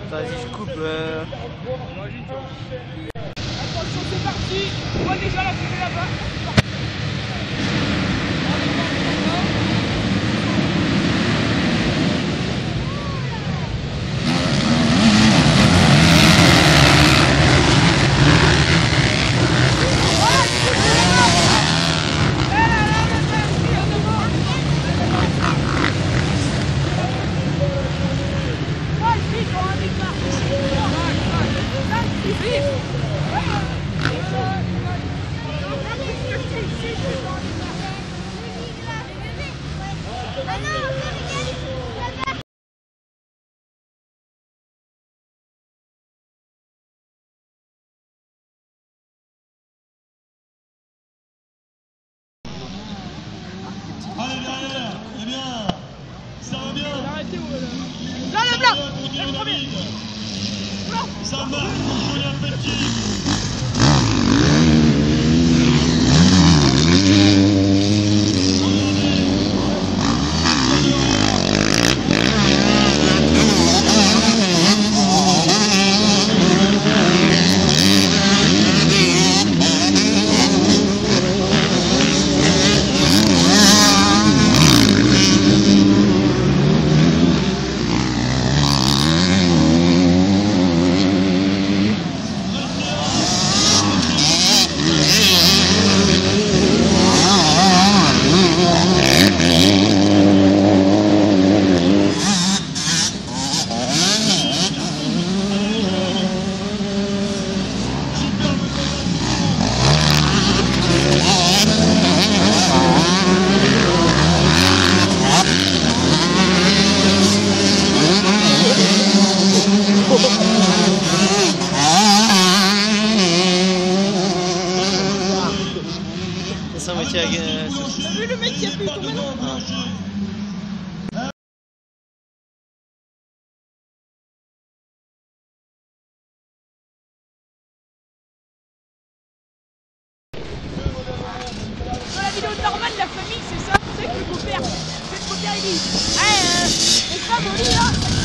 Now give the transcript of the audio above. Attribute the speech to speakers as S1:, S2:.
S1: Vas-y, je coupe.
S2: Attention, c'est parti. On voit déjà la fumée là-bas.
S3: Allez derrière, eh bien, ça va bien.
S2: Là, le blanc.
S3: Le premier. Ça marche pour Julien Petit.
S1: Ça me tient.
S2: T'as vu le mec qui a pris tout maintenant? Dans la vidéo normale, la famille, c'est ça? C'est ce qu'il faut faire. C'est ce qu'il faut faire, il dit. On favorise là.